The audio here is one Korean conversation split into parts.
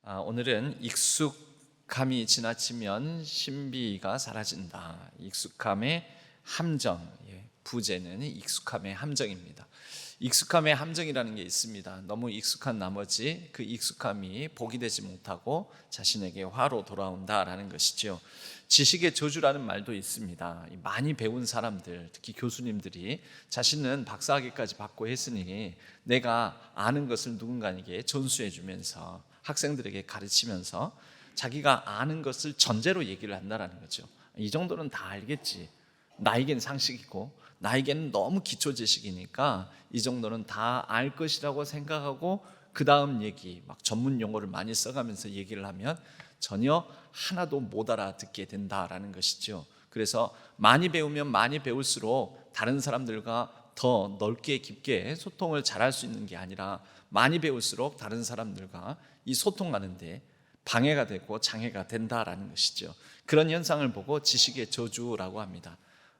오늘은 익숙함이 지나치면 신비가 사라진다. 익숙함의 함정. 부제는 익숙함의 함정입니다. 익숙함의 함정이라는 게 있습니다. 너무 익숙한 나머지 그 익숙함이 복이 되지 못하고 자신에게 화로 돌아온다라는 것이죠. 지식의 저주라는 말도 있습니다. 많이 배운 사람들, 특히 교수님들이 자신은 박사학위까지 받고 했으니 내가 아는 것을 누군가에게 전수해 주면서 학생들에게 가르치면서 자기가 아는 것을 전제로 얘기를 한다는 거죠. 이 정도는 다 알겠지. 나에겐 상식이고 나에게는 너무 기초 지식이니까 이 정도는 다 알 것이라고 생각하고 그 다음 얘기 막 전문 용어를 많이 써가면서 얘기를 하면 전혀 하나도 못 알아듣게 된다라는 것이죠. 그래서 많이 배우면 많이 배울수록 다른 사람들과 더 넓게 깊게 소통을 잘할 수 있는 게 아니라 많이 배울수록 다른 사람들과 이 소통하는데 방해가 되고 장애가 된다라는 것이죠. 그런 현상을 보고 지식의 저주라고 합니다.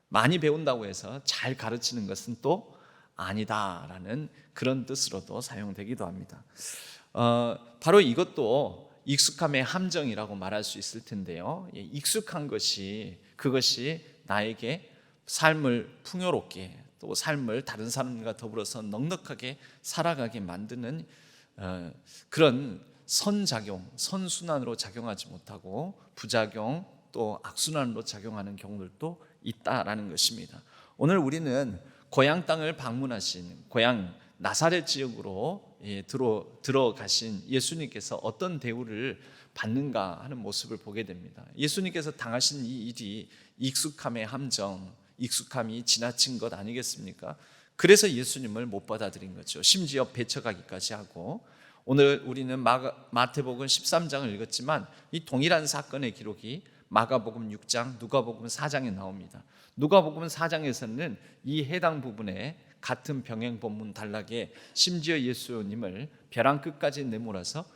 많이 배운다고 해서 잘 가르치는 것은 또 아니다라는 그런 뜻으로도 사용되기도 합니다. 바로 이것도 익숙함의 함정이라고 말할 수 있을 텐데요. 익숙한 것이 그것이 나에게 삶을 풍요롭게 또 삶을 다른 사람들과 더불어서 넉넉하게 살아가게 만드는 그런 선작용, 선순환으로 작용하지 못하고 부작용 또 악순환으로 작용하는 경우들도 있다라는 것입니다. 오늘 우리는 고향 땅을 방문하신 고향 나사렛 지역으로 들어가신 예수님께서 어떤 대우를 받는가 하는 모습을 보게 됩니다. 예수님께서 당하신 이 일이 익숙함의 함정, 익숙함이 지나친 것 아니겠습니까? 그래서 예수님을 못 받아들인 거죠. 심지어 배척하기까지 하고, 오늘 우리는 마태복음 13장을 읽었지만 이 동일한 사건의 기록이 마가복음 6장, 누가복음 4장에 나옵니다. 누가복음 4장에서는 이 해당 부분에 같은 병행 본문 단락에 심지어 예수님을 벼랑 끝까지 내몰아서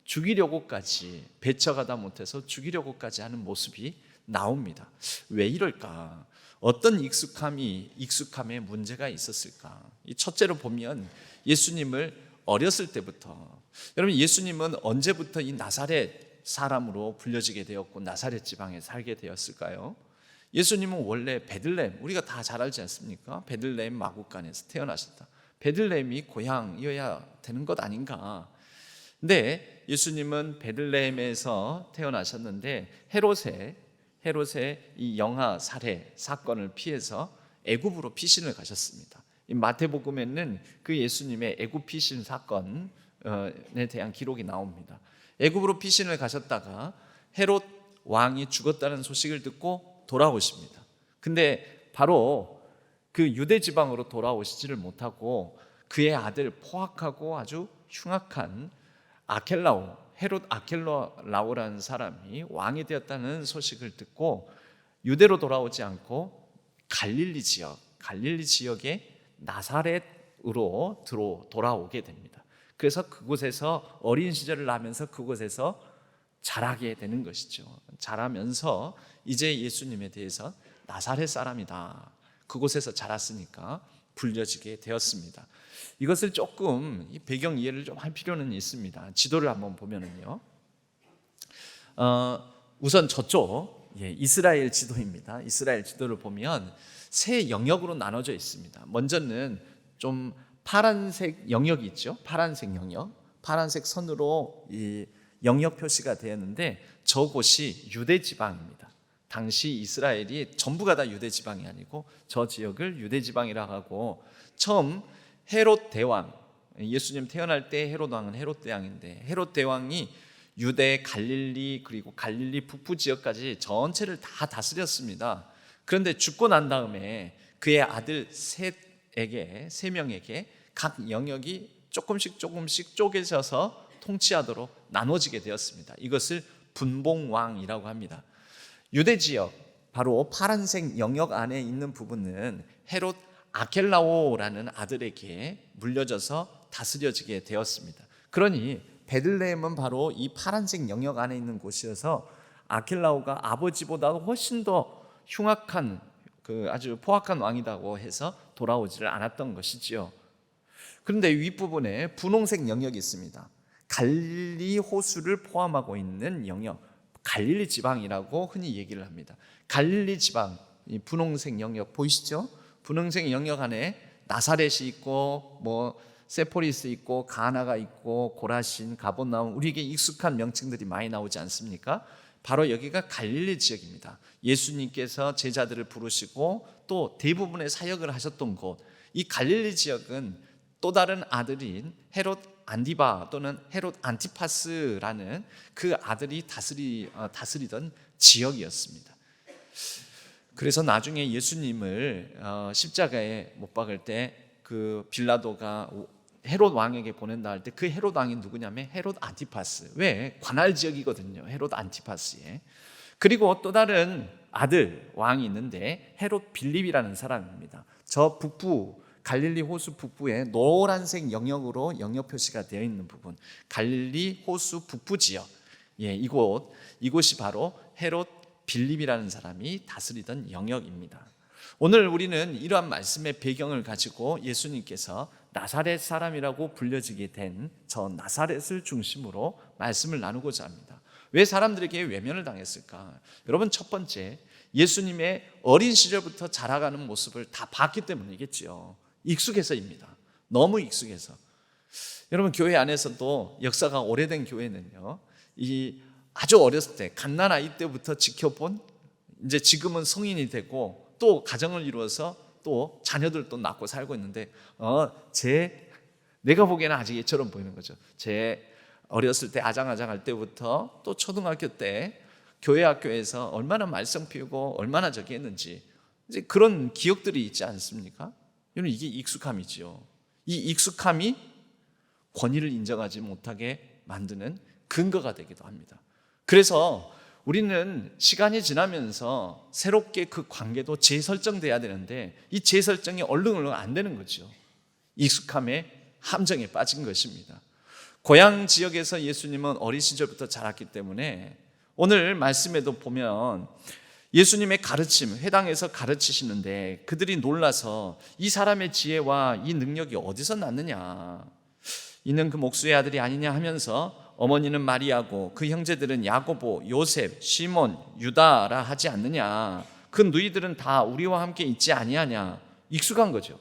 죽이려고까지 배척하다 못해서 죽이려고까지 하는 모습이 나옵니다. 왜 이럴까? 어떤 익숙함에 문제가 있었을까? 이 첫째로 보면 예수님을 어렸을 때부터, 여러분 예수님은 언제부터 이 나사렛 사람으로 불려지게 되었고 나사렛 지방에 살게 되었을까요? 예수님은 원래 베들레헴, 우리가 다 잘 알지 않습니까? 베들레헴 마구간에서 태어나셨다. 베들레헴이 고향이어야 되는 것 아닌가? 근데 예수님은 베들레헴에서 태어나셨는데 헤롯의 이 영아 살해 사건을 피해서 애굽으로 피신을 가셨습니다. 이 마태복음에는 그 예수님의 애굽 피신 사건에 대한 기록이 나옵니다. 애굽으로 피신을 가셨다가 헤롯 왕이 죽었다는 소식을 듣고 돌아오십니다. 근데 바로 그 유대 지방으로 돌아오시지를 못하고 그의 아들 포악하고 아주 흉악한 헤롯 아켈라오라는 사람이 왕이 되었다는 소식을 듣고 유대로 돌아오지 않고 갈릴리 지역의 나사렛으로 돌아오게 됩니다. 그래서 그곳에서 어린 시절을 나면서 그곳에서 자라게 되는 것이죠. 자라면서 이제 예수님에 대해서 나사렛 사람이다, 그곳에서 자랐으니까 불려지게 되었습니다. 이것을 조금 배경 이해를 좀 할 필요는 있습니다. 지도를 한번 보면은요, 우선 저쪽 이스라엘 지도입니다. 이스라엘 지도를 보면 세 영역으로 나눠져 있습니다. 먼저는 좀 파란색 영역이 있죠. 파란색 선으로 이 영역 표시가 되었는데 저곳이 유대 지방입니다. 당시 이스라엘이 전부가 다 유대 지방이 아니고 저 지역을 유대 지방이라고 하고, 처음 헤롯 대왕, 예수님 태어날 때 헤롯 왕은 헤롯 대왕인데 헤롯 대왕이 유대, 갈릴리 그리고 갈릴리 북부 지역까지 전체를 다 다스렸습니다. 그런데 죽고 난 다음에 그의 아들 세 명에게 각 영역이 조금씩 쪼개져서 통치하도록 나눠지게 되었습니다. 이것을 분봉왕이라고 합니다. 유대 지역, 바로 파란색 영역 안에 있는 부분은 헤롯 아켈라오라는 아들에게 물려져서 다스려지게 되었습니다. 그러니 베들레헴은 바로 이 파란색 영역 안에 있는 곳이어서 아켈라오가 아버지보다 훨씬 더 흉악한 아주 포악한 왕이라고 해서 돌아오지를 않았던 것이지요. 그런데 윗부분에 분홍색 영역이 있습니다. 갈릴리 호수를 포함하고 있는 영역, 갈릴리 지방이라고 흔히 얘기를 합니다. 갈릴리 지방, 이 분홍색 영역 보이시죠? 분홍색 영역 안에 나사렛이 있고 세포리스 있고 가나가 있고 고라신, 가버나움, 우리에게 익숙한 명칭들이 많이 나오지 않습니까? 바로 여기가 갈릴리 지역입니다. 예수님께서 제자들을 부르시고 또 대부분의 사역을 하셨던 곳, 이 갈릴리 지역은 또 다른 아들인 헤롯 안디바 또는 헤롯 안티파스라는 그 아들이 다스리던 지역이었습니다. 그래서 나중에 예수님을 십자가에 못 박을 때 그 빌라도가 헤롯 왕에게 보낸다 할 때 그 헤롯 왕이 누구냐면 헤롯 안티파스. 왜? 관할 지역이거든요. 헤롯 안티파스에. 그리고 또 다른 아들 왕이 있는데 헤롯 빌립이라는 사람입니다. 저 북부 갈릴리 호수 북부에 노란색 영역으로 영역 표시가 되어 있는 부분, 갈릴리 호수 북부 지역. 이곳이 바로 헤롯 빌립이라는 사람이 다스리던 영역입니다. 오늘 우리는 이러한 말씀의 배경을 가지고 예수님께서 나사렛 사람이라고 불려지게 된 저 나사렛을 중심으로 말씀을 나누고자 합니다. 왜 사람들에게 외면을 당했을까? 여러분, 첫 번째, 예수님의 어린 시절부터 자라가는 모습을 다 봤기 때문이겠죠. 익숙해서입니다. 너무 익숙해서. 여러분, 교회 안에서도 역사가 오래된 교회는요, 이 아주 어렸을 때 갓난아이 때부터 지켜본, 이제 지금은 성인이 되고 또 가정을 이루어서 또 자녀들도 낳고 살고 있는데 내가 보기에는 아직 얘처럼 보이는 거죠. 제 어렸을 때 아장아장할 때부터 또 초등학교 때 교회 학교에서 얼마나 말썽 피우고 얼마나 저기 했는지 이제 그런 기억들이 있지 않습니까? 여러분, 이게 익숙함이지요. 이 익숙함이 권위를 인정하지 못하게 만드는 근거가 되기도 합니다. 그래서 우리는 시간이 지나면서 새롭게 그 관계도 재설정돼야 되는데 이 재설정이 얼른얼른 안 되는 거죠. 익숙함의 함정에 빠진 것입니다. 고향 지역에서 예수님은 어린 시절부터 자랐기 때문에 오늘 말씀에도 보면 예수님의 가르침, 회당에서 가르치시는데 그들이 놀라서 이 사람의 지혜와 이 능력이 어디서 났느냐, 이는 그 목수의 아들이 아니냐 하면서 어머니는 마리아고 그 형제들은 야고보, 요셉, 시몬, 유다라 하지 않느냐, 그 누이들은 다 우리와 함께 있지 아니하냐. 익숙한 거죠.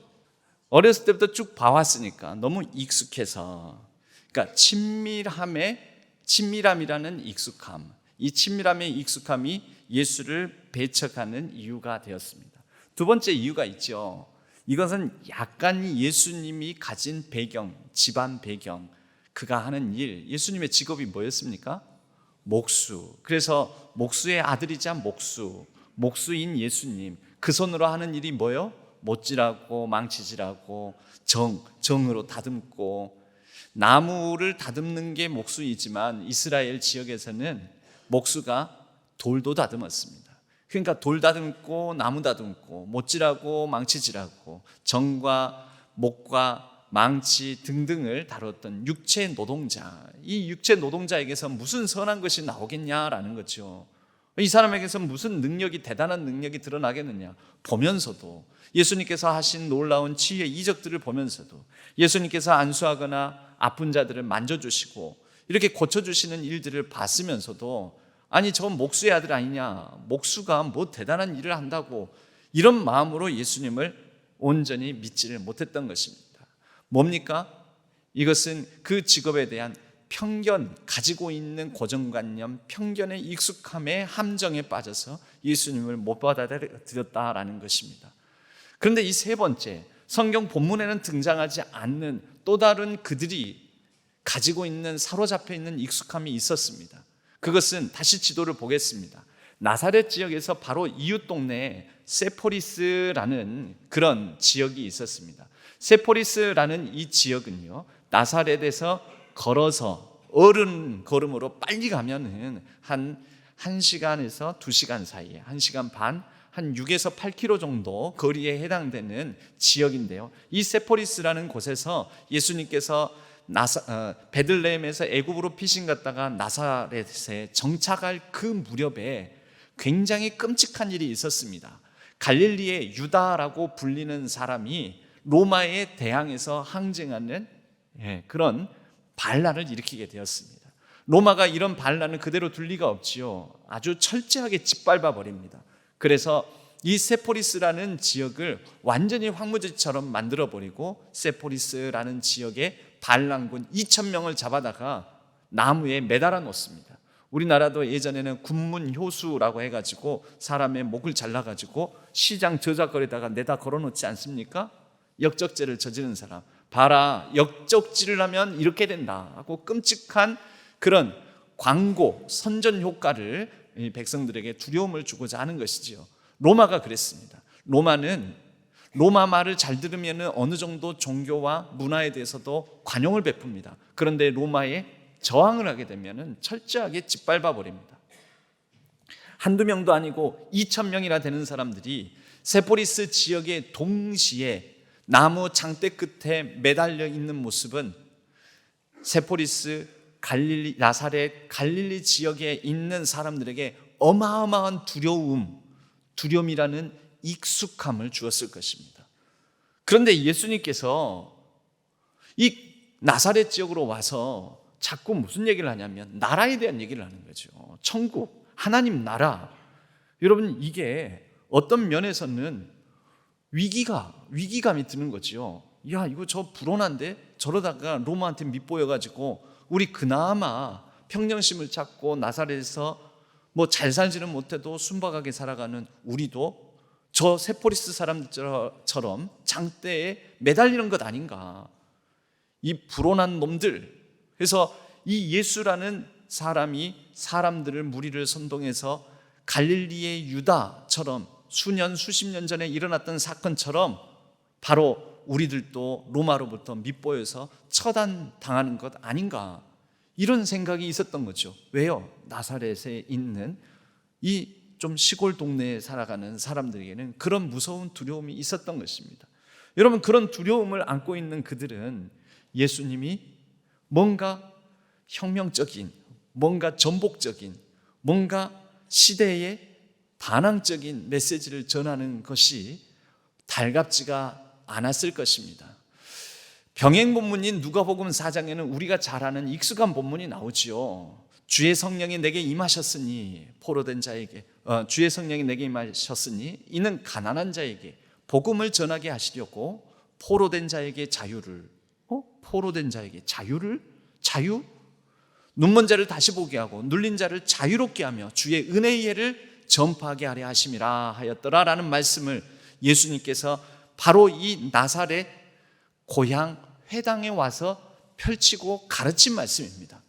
어렸을 때부터 쭉 봐왔으니까 너무 익숙해서, 그러니까 친밀함이라는 익숙함, 이 친밀함의 익숙함이 예수를 배척하는 이유가 되었습니다. 두 번째 이유가 있죠. 이것은 약간 예수님이 가진 배경, 집안 배경, 그가 하는 일, 예수님의 직업이 뭐였습니까? 목수. 그래서 목수의 아들이자 목수인 예수님, 그 손으로 하는 일이 뭐예요? 못질하고 망치질하고 정으로 다듬고, 나무를 다듬는 게 목수이지만 이스라엘 지역에서는 목수가 돌도 다듬었습니다. 그러니까 돌 다듬고 나무 다듬고 못질하고 망치질하고 정과 목과 망치 등등을 다뤘던 육체 노동자, 이 육체 노동자에게서 무슨 선한 것이 나오겠냐라는 거죠. 이 사람에게서 무슨 능력이, 대단한 능력이 드러나겠느냐. 보면서도 예수님께서 하신 놀라운 치유의 이적들을 보면서도 예수님께서 안수하거나 아픈 자들을 만져주시고 이렇게 고쳐주시는 일들을 봤으면서도 아니 저건 목수의 아들 아니냐, 목수가 뭐 대단한 일을 한다고, 이런 마음으로 예수님을 온전히 믿지를 못했던 것입니다. 뭡니까? 이것은 그 직업에 대한 편견, 가지고 있는 고정관념, 편견의 익숙함의 함정에 빠져서 예수님을 못 받아들였다라는 것입니다. 그런데 이 세 번째, 성경 본문에는 등장하지 않는 또 다른 그들이 가지고 있는, 사로잡혀 있는 익숙함이 있었습니다. 그것은 다시 지도를 보겠습니다. 나사렛 지역에서 바로 이웃 동네에 세포리스라는 그런 지역이 있었습니다. 세포리스라는 이 지역은요, 나사렛에서 걸어서 어른 걸음으로 빨리 가면은 한 1시간에서 2시간 사이에, 1시간 반, 한 6에서 8km 정도 거리에 해당되는 지역인데요. 이 세포리스라는 곳에서 예수님께서 베들레헴에서 애굽으로 피신 갔다가 나사렛에 정착할 그 무렵에 굉장히 끔찍한 일이 있었습니다. 갈릴리의 유다라고 불리는 사람이 로마에 대항해서 항쟁하는 그런 반란을 일으키게 되었습니다. 로마가 이런 반란을 그대로 둘 리가 없지요. 아주 철저하게 짓밟아 버립니다. 그래서 이 세포리스라는 지역을 완전히 황무지처럼 만들어 버리고 세포리스라는 지역에 반란군 2,000명을 잡아다가 나무에 매달아 놓습니다. 우리나라도 예전에는 군문효수라고 해가지고 사람의 목을 잘라가지고 시장 저작거리다가 내다 걸어놓지 않습니까? 역적죄를 저지른 사람, 봐라, 역적질을 하면 이렇게 된다 하고 끔찍한 그런 광고, 선전 효과를 백성들에게 두려움을 주고자 하는 것이지요. 로마가 그랬습니다. 로마는 로마 말을 잘 들으면 어느 정도 종교와 문화에 대해서도 관용을 베풉니다. 그런데 로마에 저항을 하게 되면 철저하게 짓밟아 버립니다. 한두 명도 아니고 2,000명이나 되는 사람들이 세포리스 지역에 동시에 나무 장대 끝에 매달려 있는 모습은 세포리스, 갈릴리, 나사렛, 갈릴리 지역에 있는 사람들에게 어마어마한 두려움이라는 익숙함을 주었을 것입니다. 그런데 예수님께서 이 나사렛 지역으로 와서 자꾸 무슨 얘기를 하냐면 나라에 대한 얘기를 하는 거죠. 천국, 하나님 나라. 여러분, 이게 어떤 면에서는 위기감이 드는 거죠. 야, 이거 저 불온한데 저러다가 로마한테 밑보여가지고 우리 그나마 평정심을 찾고 나사렛에서 뭐 잘 살지는 못해도 순박하게 살아가는 우리도 저 세포리스 사람들처럼 장대에 매달리는 것 아닌가. 이 불온한 놈들. 그래서 이 예수라는 사람이 사람들을, 무리를 선동해서 갈릴리의 유다처럼 수십 년 전에 일어났던 사건처럼 바로 우리들도 로마로부터 밑보여서 처단당하는 것 아닌가, 이런 생각이 있었던 거죠. 왜요? 나사렛에 있는 이 좀 시골 동네에 살아가는 사람들에게는 그런 무서운 두려움이 있었던 것입니다. 여러분, 그런 두려움을 안고 있는 그들은 예수님이 뭔가 혁명적인, 뭔가 전복적인, 뭔가 시대의 반항적인 메시지를 전하는 것이 달갑지가 않았을 것입니다. 병행 본문인 누가복음 4장에는 우리가 잘 아는 익숙한 본문이 나오지요. 주의 성령이 내게 임하셨으니, 포로된 자에게 주의 성령이 내게 임하셨으니 이는 가난한 자에게 복음을 전하게 하시려고 포로된 자에게 자유를, 포로된 자에게 자유? 눈먼 자를 다시 보게 하고 눌린 자를 자유롭게 하며 주의 은혜의 예를 전파하게 하려 하심이라 하였더라라는 말씀을 예수님께서 바로 이 나사렛 고향 회당에 와서 펼치고 가르친 말씀입니다.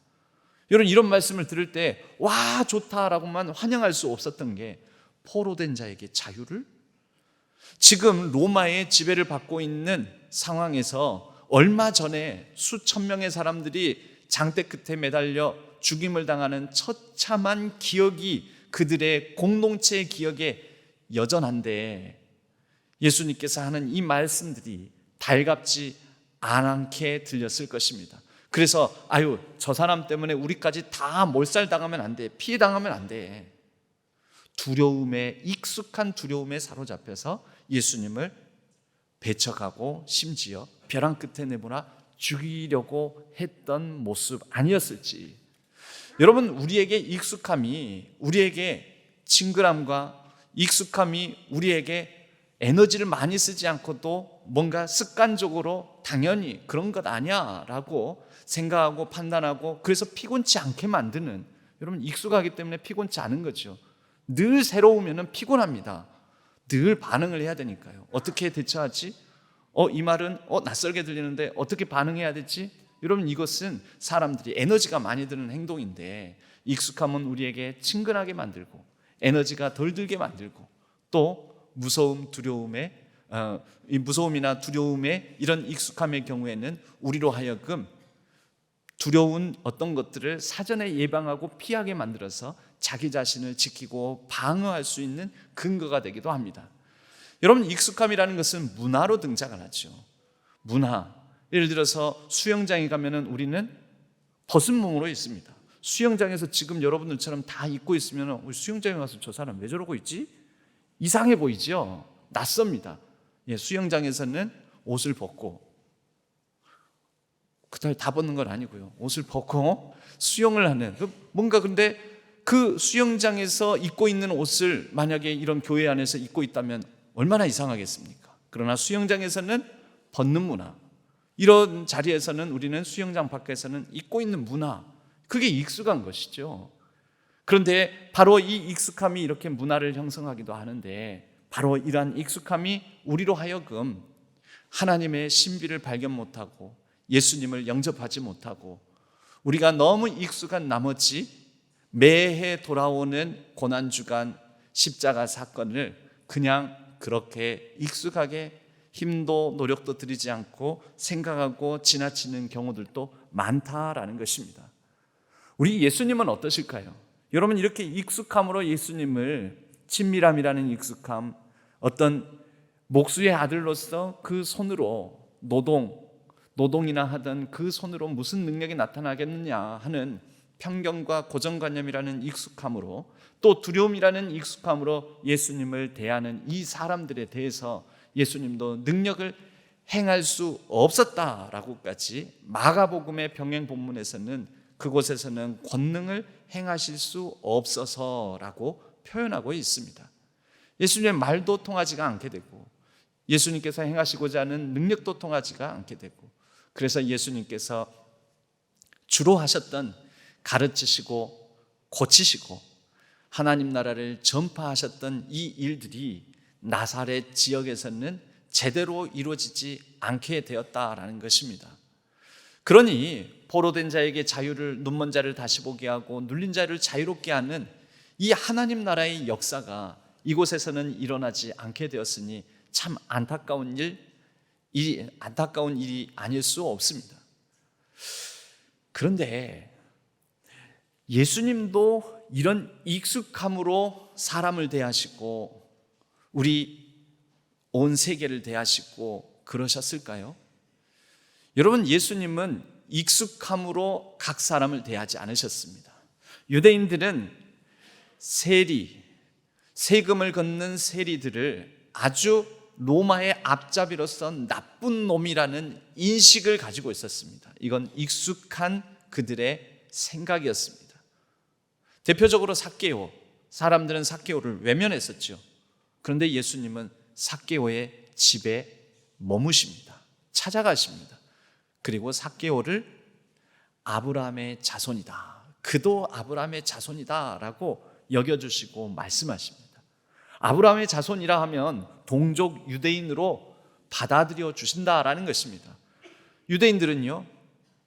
여러분, 이런 말씀을 들을 때 와, 좋다라고만 환영할 수 없었던 게 포로된 자에게 자유를? 지금 로마의 지배를 받고 있는 상황에서 얼마 전에 수천 명의 사람들이 장대 끝에 매달려 죽임을 당하는 처참한 기억이 그들의 공동체의 기억에 여전한데, 예수님께서 하는 이 말씀들이 달갑지 않게 들렸을 것입니다. 그래서 저 사람 때문에 우리까지 다 몰살당하면 안 돼, 피해당하면 안 돼, 익숙한 두려움에 사로잡혀서 예수님을 배척하고 심지어 벼랑 끝에 내보나 죽이려고 했던 모습 아니었을지. 여러분, 우리에게 익숙함이, 우리에게 친근함과 익숙함이 우리에게 에너지를 많이 쓰지 않고도 뭔가 습관적으로 당연히 그런 것 아니야 라고 생각하고 판단하고, 그래서 피곤치 않게 만드는, 여러분, 익숙하기 때문에 피곤치 않은 거죠. 늘 새로우면 피곤합니다. 늘 반응을 해야 되니까요. 어떻게 대처하지? 이 말은 낯설게 들리는데 어떻게 반응해야 되지? 여러분, 이것은 사람들이 에너지가 많이 드는 행동인데, 익숙함은 우리에게 친근하게 만들고 에너지가 덜 들게 만들고, 또 이 무서움이나 두려움의 이런 익숙함의 경우에는 우리로 하여금 두려운 어떤 것들을 사전에 예방하고 피하게 만들어서 자기 자신을 지키고 방어할 수 있는 근거가 되기도 합니다. 여러분, 익숙함이라는 것은 문화로 등장을 하죠. 문화. 예를 들어서 수영장에 가면은 우리는 벗은 몸으로 있습니다. 수영장에서 지금 여러분들처럼 다 입고 있으면 수영장에 가서 저 사람 왜 저러고 있지? 이상해 보이죠? 낯섭니다. 수영장에서는 옷을 벗고, 그날 다 벗는 건 아니고요. 옷을 벗고 수영을 하는 뭔가 근데 그 수영장에서 입고 있는 옷을 만약에 이런 교회 안에서 입고 있다면 얼마나 이상하겠습니까? 그러나 수영장에서는 벗는 문화, 이런 자리에서는 우리는 수영장 밖에서는 입고 있는 문화, 그게 익숙한 것이죠. 그런데 바로 이 익숙함이 이렇게 문화를 형성하기도 하는데, 바로 이러한 익숙함이 우리로 하여금 하나님의 신비를 발견 못하고 예수님을 영접하지 못하고 우리가 너무 익숙한 나머지 매해 돌아오는 고난주간 십자가 사건을 그냥 그렇게 익숙하게 힘도 노력도 들이지 않고 생각하고 지나치는 경우들도 많다라는 것입니다. 우리 예수님은 어떠실까요? 여러분, 이렇게 익숙함으로 예수님을, 친밀함이라는 익숙함, 어떤 목수의 아들로서 그 손으로 노동이나 하던 그 손으로 무슨 능력이 나타나겠느냐 하는 편견과 고정관념이라는 익숙함으로, 또 두려움이라는 익숙함으로 예수님을 대하는 이 사람들에 대해서 예수님도 능력을 행할 수 없었다라고까지 마가복음의 병행 본문에서는, 그곳에서는 권능을 행하실 수 없어서라고 표현하고 있습니다. 예수님의 말도 통하지가 않게 되고 예수님께서 행하시고자 하는 능력도 통하지가 않게 되고, 그래서 예수님께서 주로 하셨던 가르치시고 고치시고 하나님 나라를 전파하셨던 이 일들이 나사렛 지역에서는 제대로 이루어지지 않게 되었다라는 것입니다. 그러니 포로된 자에게 자유를, 눈먼 자를 다시 보게 하고 눌린 자를 자유롭게 하는 이 하나님 나라의 역사가 이곳에서는 일어나지 않게 되었으니 참 안타까운 일이 아닐 수 없습니다. 그런데 예수님도 이런 익숙함으로 사람을 대하시고 우리 온 세계를 대하시고 그러셨을까요? 여러분, 예수님은 익숙함으로 각 사람을 대하지 않으셨습니다. 유대인들은 세금을 걷는 세리들을 아주 로마의 앞잡이로서 나쁜 놈이라는 인식을 가지고 있었습니다. 이건 익숙한 그들의 생각이었습니다. 대표적으로 삭개오, 사람들은 삭개오를 외면했었죠. 그런데 예수님은 삭개오의 집에 머무십니다. 찾아가십니다. 그리고 삭개오를 아브라함의 자손이다, 그도 아브라함의 자손이다 라고 여겨주시고 말씀하십니다. 아브라함의 자손이라 하면 동족 유대인으로 받아들여 주신다라는 것입니다. 유대인들은요,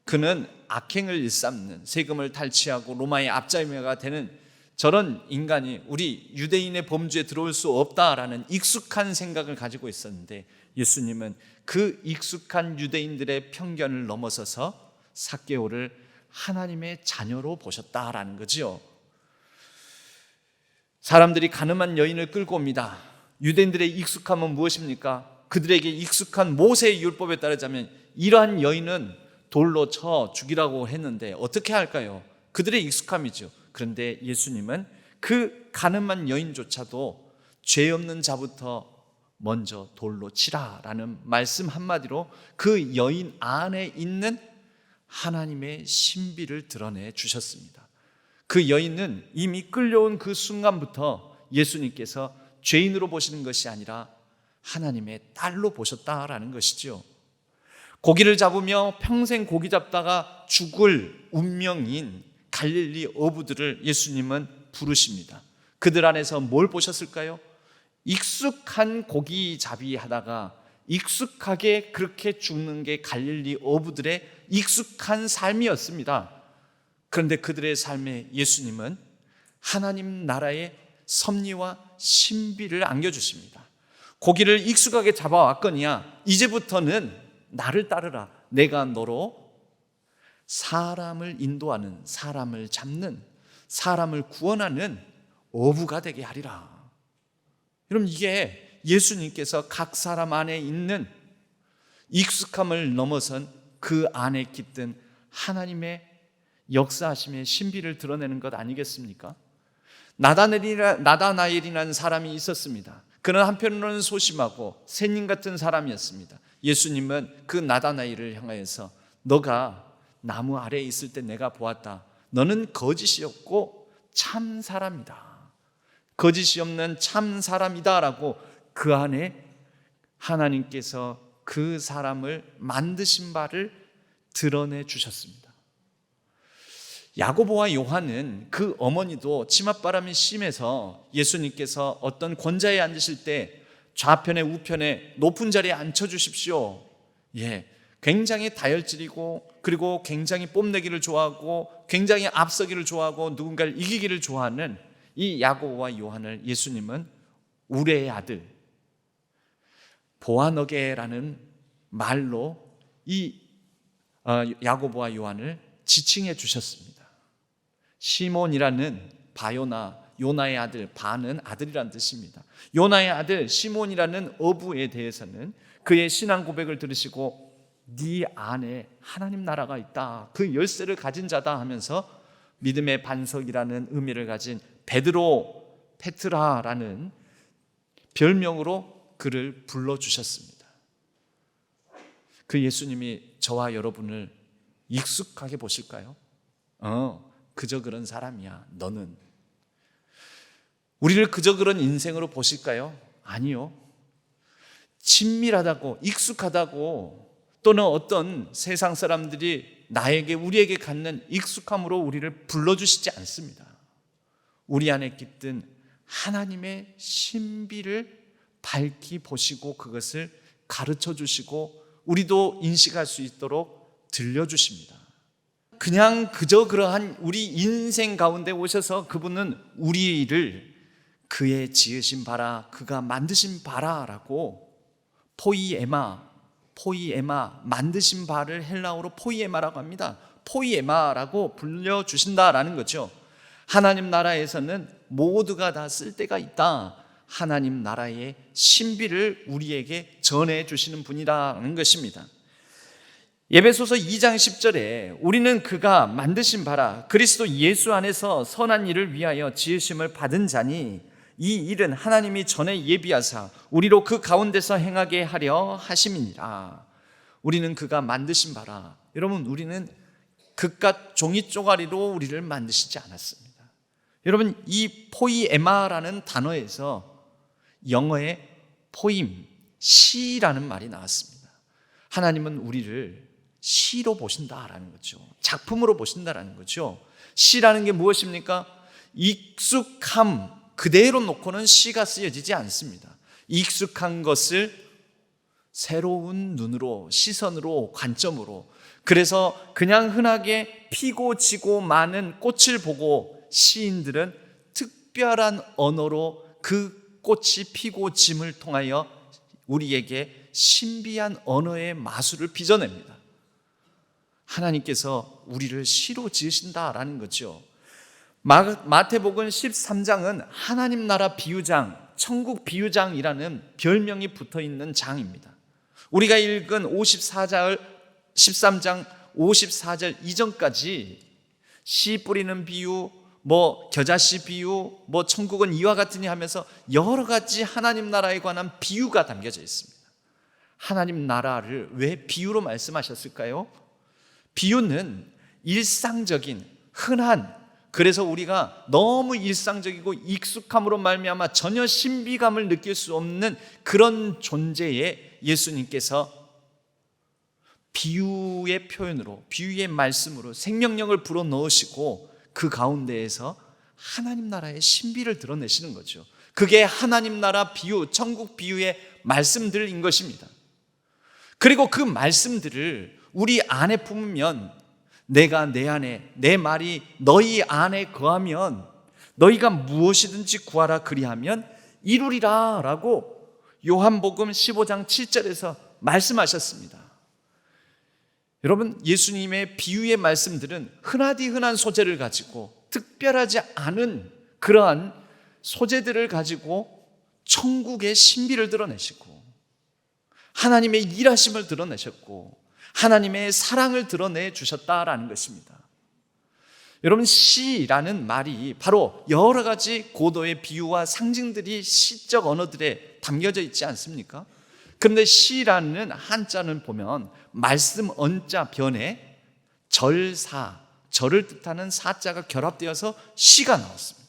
그는 악행을 일삼는, 세금을 탈취하고 로마의 앞잡이가 되는 저런 인간이 우리 유대인의 범주에 들어올 수 없다라는 익숙한 생각을 가지고 있었는데, 예수님은 그 익숙한 유대인들의 편견을 넘어서서 삭개오를 하나님의 자녀로 보셨다라는 거죠. 사람들이 가늠한 여인을 끌고 옵니다. 유대인들의 익숙함은 무엇입니까? 그들에게 익숙한 모세의 율법에 따르자면 이러한 여인은 돌로 쳐 죽이라고 했는데 어떻게 할까요? 그들의 익숙함이죠. 그런데 예수님은 그 가늠한 여인조차도 죄 없는 자부터 먼저 돌로 치라라는 말씀 한마디로 그 여인 안에 있는 하나님의 신비를 드러내 주셨습니다. 그 여인은 이미 끌려온 그 순간부터 예수님께서 죄인으로 보시는 것이 아니라 하나님의 딸로 보셨다라는 것이죠. 고기를 잡으며 평생 고기 잡다가 죽을 운명인 갈릴리 어부들을 예수님은 부르십니다. 그들 안에서 뭘 보셨을까요? 익숙한 고기 잡이 하다가 익숙하게 그렇게 죽는 게 갈릴리 어부들의 익숙한 삶이었습니다. 그런데 그들의 삶에 예수님은 하나님 나라의 섭리와 신비를 안겨주십니다. 고기를 익숙하게 잡아왔거니와 이제부터는 나를 따르라. 내가 너로 사람을 인도하는, 사람을 잡는, 사람을 구원하는 어부가 되게 하리라. 여러분, 이게 예수님께서 각 사람 안에 있는 익숙함을 넘어선 그 안에 깃든 하나님의 역사하심의 신비를 드러내는 것 아니겠습니까? 나다나엘이라는 사람이 있었습니다. 그는 한편으로는 소심하고 새님 같은 사람이었습니다. 예수님은 그 나다나엘을 향하여서 너가 나무 아래에 있을 때 내가 보았다. 너는 거짓이었고 참 사람이다. 거짓이 없는 참 사람이다 라고 그 안에 하나님께서 그 사람을 만드신 바를 드러내 주셨습니다. 야고보와 요한은 그 어머니도 치맛바람이 심해서 예수님께서 어떤 권자에 앉으실 때 좌편에 우편에 높은 자리에 앉혀주십시오. 굉장히 다혈질이고 그리고 굉장히 뽐내기를 좋아하고 굉장히 앞서기를 좋아하고 누군가를 이기기를 좋아하는 이 야고보와 요한을 예수님은 우레의 아들 보아너게라는 말로 이 야고보와 요한을 지칭해 주셨습니다. 시몬이라는 바요나 요나의 아들, 바는 아들이란 뜻입니다. 요나의 아들 시몬이라는 어부에 대해서는 그의 신앙 고백을 들으시고 네 안에 하나님 나라가 있다, 그 열쇠를 가진 자다 하면서 믿음의 반석이라는 의미를 가진 베드로 페트라라는 별명으로 그를 불러주셨습니다. 그 예수님이 저와 여러분을 익숙하게 보실까요? 그저 그런 사람이야 너는. 우리를 그저 그런 인생으로 보실까요? 아니요. 친밀하다고 익숙하다고 또는 어떤 세상 사람들이 나에게 우리에게 갖는 익숙함으로 우리를 불러주시지 않습니다. 우리 안에 깃든 하나님의 신비를 밝히 보시고 그것을 가르쳐 주시고 우리도 인식할 수 있도록 들려주십니다. 그냥 그저 그러한 우리 인생 가운데 오셔서 그분은 우리를 그의 지으신 바라, 그가 만드신 바라라고 포이에마 만드신 바를 헬라어로 포이에마라고 합니다. 포이에마라고 불려주신다라는 거죠. 하나님 나라에서는 모두가 다 쓸 데가 있다. 하나님 나라의 신비를 우리에게 전해주시는 분이라는 것입니다. 에베소서 2장 10절에 우리는 그가 만드신 바라 그리스도 예수 안에서 선한 일을 위하여 지으심을 받은 자니 이 일은 하나님이 전에 예비하사 우리로 그 가운데서 행하게 하려 하심이니라. 우리는 그가 만드신 바라. 여러분, 우리는 그깟 종이 쪼가리로 우리를 만드시지 않았습니다. 여러분, 이 포이에마라는 단어에서 영어의 포임, 시라는 말이 나왔습니다. 하나님은 우리를 시로 보신다라는 거죠. 작품으로 보신다라는 거죠. 시라는 게 무엇입니까? 익숙함 그대로 놓고는 시가 쓰여지지 않습니다. 익숙한 것을 새로운 눈으로, 시선으로, 관점으로, 그래서 그냥 흔하게 피고 지고 많은 꽃을 보고 시인들은 특별한 언어로 그 꽃이 피고 짐을 통하여 우리에게 신비한 언어의 마술을 빚어냅니다. 하나님께서 우리를 시로 지으신다라는 거죠. 마태복음 13장은 하나님 나라 비유장, 천국 비유장이라는 별명이 붙어있는 장입니다. 우리가 읽은 13장 54절 이전까지 씨 뿌리는 비유, 겨자씨 비유, 천국은 이와 같으니 하면서 여러 가지 하나님 나라에 관한 비유가 담겨져 있습니다. 하나님 나라를 왜 비유로 말씀하셨을까요? 비유는 일상적인, 흔한, 그래서 우리가 너무 일상적이고 익숙함으로 말미암아 전혀 신비감을 느낄 수 없는 그런 존재에 예수님께서 비유의 표현으로, 비유의 말씀으로 생명력을 불어넣으시고 그 가운데에서 하나님 나라의 신비를 드러내시는 거죠. 그게 하나님 나라 비유, 천국 비유의 말씀들인 것입니다. 그리고 그 말씀들을 우리 안에 품으면, 내가 내 안에, 내 말이 너희 안에 거하면 너희가 무엇이든지 구하라 그리하면 이루리라 라고 요한복음 15장 7절에서 말씀하셨습니다. 여러분, 예수님의 비유의 말씀들은 흔하디 흔한 소재를 가지고 특별하지 않은 그러한 소재들을 가지고 천국의 신비를 드러내시고 하나님의 일하심을 드러내셨고 하나님의 사랑을 드러내 주셨다라는 것입니다. 여러분, 시라는 말이 바로 여러 가지 고도의 비유와 상징들이 시적 언어들에 담겨져 있지 않습니까? 그런데 시라는 한자는 보면 말씀 언자 변에 절사, 절을 뜻하는 사자가 결합되어서 시가 나왔습니다.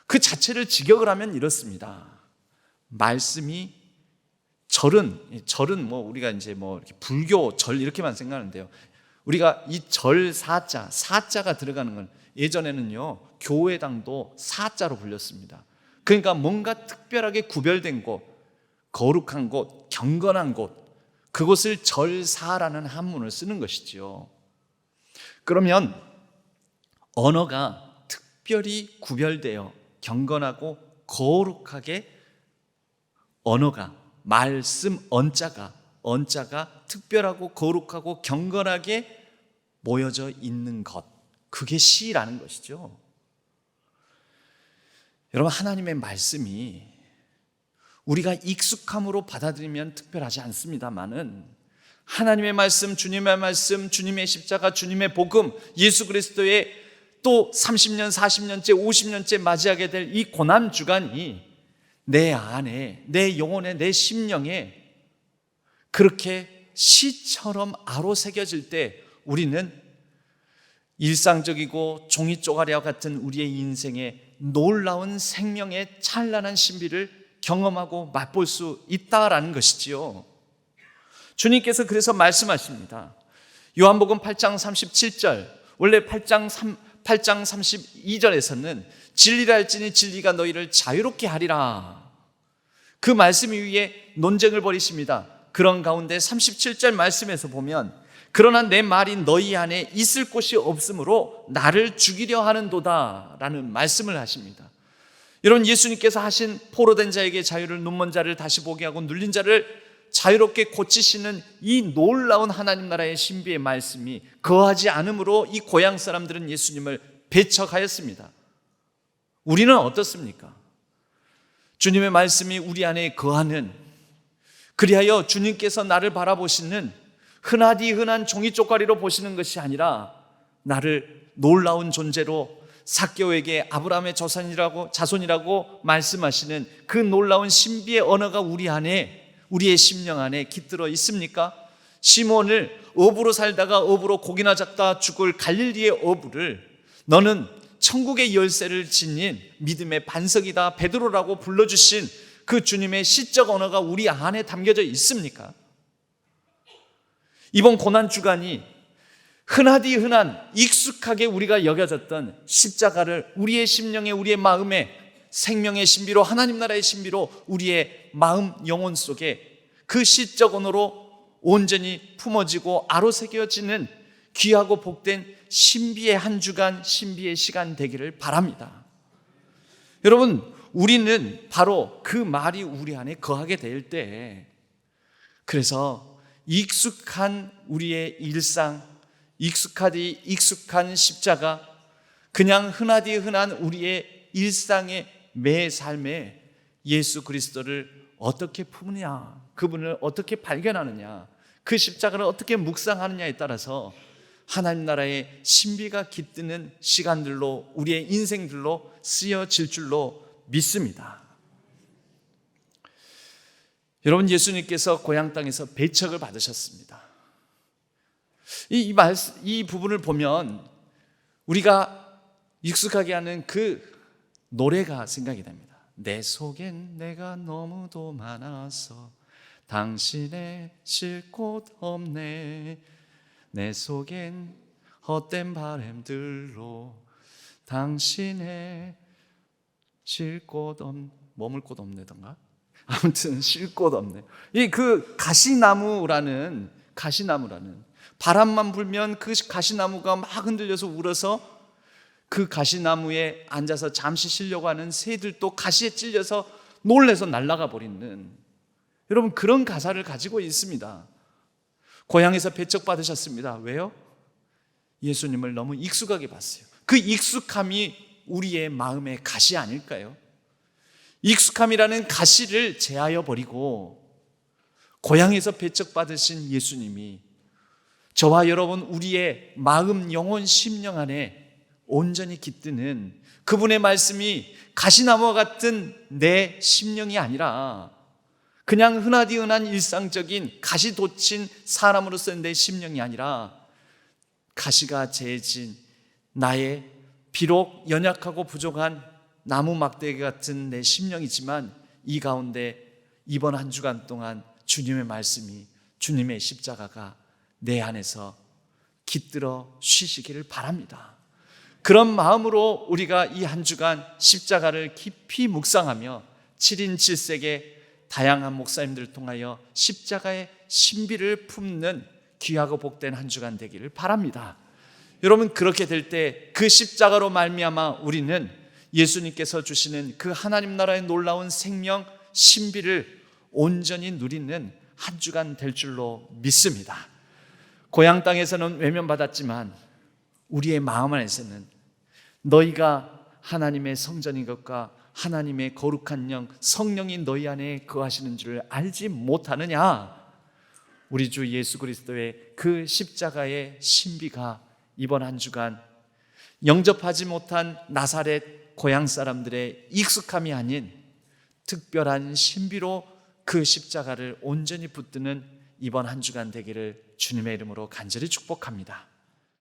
그 자체를 직역을 하면 이렇습니다. 말씀이 절은 뭐 우리가 이제 뭐 이렇게 불교 절 이렇게만 생각하는데요. 우리가 이 절 사자가 들어가는 건 예전에는요 교회당도 사자로 불렸습니다. 그러니까 뭔가 특별하게 구별된 곳, 거룩한 곳, 경건한 곳, 그곳을 절사라는 한문을 쓰는 것이지요. 그러면 언어가 특별히 구별되어 경건하고 거룩하게 언어가 말씀 언자가 특별하고 거룩하고 경건하게 모여져 있는 것, 그게 시라는 것이죠. 여러분, 하나님의 말씀이 우리가 익숙함으로 받아들이면 특별하지 않습니다만은 하나님의 말씀, 주님의 십자가, 주님의 복음, 예수 그리스도의 또 30년, 40년째, 50년째 맞이하게 될 이 고난 주간이 내 안에, 내 영혼에, 내 심령에 그렇게 시처럼 아로새겨질 때 우리는 일상적이고 종이 쪼가리와 같은 우리의 인생에 놀라운 생명의 찬란한 신비를 경험하고 맛볼 수 있다라는 것이지요. 주님께서 그래서 말씀하십니다. 요한복음 8장 37절, 원래 8장 32절에서는 진리라 할지니 진리가 너희를 자유롭게 하리라, 그 말씀 위에 논쟁을 벌이십니다. 그런 가운데 37절 말씀에서 보면 그러나 내 말이 너희 안에 있을 곳이 없으므로 나를 죽이려 하는도다 라는 말씀을 하십니다. 여러분, 예수님께서 하신 포로된 자에게 자유를, 눈먼 자를 다시 보게 하고 눌린 자를 자유롭게 고치시는 이 놀라운 하나님 나라의 신비의 말씀이 거하지 않으므로 이 고향 사람들은 예수님을 배척하였습니다. 우리는 어떻습니까? 주님의 말씀이 우리 안에 거하는, 그리하여 주님께서 나를 바라보시는 흔하디 흔한 종이 쪼가리로 보시는 것이 아니라 나를 놀라운 존재로 삭개오에게 아브라함의 자손이라고 말씀하시는 그 놀라운 신비의 언어가 우리 안에, 우리의 심령 안에 깃들어 있습니까? 시몬을 어부로 살다가 어부로 고기나 잡다 죽을 갈릴리의 어부를 너는 천국의 열쇠를 지닌 믿음의 반석이다 베드로라고 불러주신 그 주님의 시적 언어가 우리 안에 담겨져 있습니까? 이번 고난주간이 흔하디 흔한 익숙하게 우리가 여겨졌던 십자가를 우리의 심령에, 우리의 마음에 생명의 신비로, 하나님 나라의 신비로 우리의 마음 영혼 속에 그 시적 언어로 온전히 품어지고 아로새겨지는 귀하고 복된 신비의 한 주간, 신비의 시간 되기를 바랍니다. 여러분, 우리는 바로 그 말이 우리 안에 거하게 될 때, 그래서 익숙한 우리의 일상, 익숙한 십자가, 그냥 흔하디 흔한 우리의 일상의 매 삶에 예수 그리스도를 어떻게 품느냐, 그분을 어떻게 발견하느냐, 그 십자가를 어떻게 묵상하느냐에 따라서 하나님 나라의 신비가 깃드는 시간들로, 우리의 인생들로 쓰여질 줄로 믿습니다. 여러분, 예수님께서 고향 땅에서 배척을 받으셨습니다. 이 부분을 보면 우리가 익숙하게 하는 그 노래가 생각이 됩니다. 내 속엔 내가 너무도 많아서 당신의 쉴 곳 없네. 내 속엔 헛된 바람들로 당신의 쉴 곳 머물 곳 없네던가, 아무튼 쉴 곳 없네. 이 그 가시나무라는 바람만 불면 그 가시나무가 막 흔들려서 울어서 그 가시나무에 앉아서 잠시 쉬려고 하는 새들도 가시에 찔려서 놀래서 날아가 버리는, 여러분, 그런 가사를 가지고 있습니다. 고향에서 배척받으셨습니다. 왜요? 예수님을 너무 익숙하게 봤어요. 그 익숙함이 우리의 마음의 가시 아닐까요? 익숙함이라는 가시를 제하여 버리고 고향에서 배척받으신 예수님이 저와 여러분, 우리의 마음, 영혼, 심령 안에 온전히 깃드는 그분의 말씀이 가시나무와 같은 내 심령이 아니라 그냥 흔하디흔한 일상적인 가시 돋친 사람으로서의 내 심령이 아니라 가시가 재진 나의 비록 연약하고 부족한 나무 막대기 같은 내 심령이지만 이 가운데 이번 한 주간 동안 주님의 말씀이, 주님의 십자가가 내 안에서 깃들어 쉬시기를 바랍니다. 그런 마음으로 우리가 이 한 주간 십자가를 깊이 묵상하며 7인 7색의 다양한 목사님들을 통하여 십자가의 신비를 품는 귀하고 복된 한 주간 되기를 바랍니다. 여러분, 그렇게 될 때 그 십자가로 말미암아 우리는 예수님께서 주시는 그 하나님 나라의 놀라운 생명 신비를 온전히 누리는 한 주간 될 줄로 믿습니다. 고향 땅에서는 외면받았지만 우리의 마음 안에서는 너희가 하나님의 성전인 것과 하나님의 거룩한 영 성령이 너희 안에 거하시는 줄을 알지 못하느냐? 우리 주 예수 그리스도의 그 십자가의 신비가 이번 한 주간 영접하지 못한 나사렛 고향 사람들의 익숙함이 아닌 특별한 신비로 그 십자가를 온전히 붙드는 이번 한 주간 되기를 주님의 이름으로 간절히 축복합니다.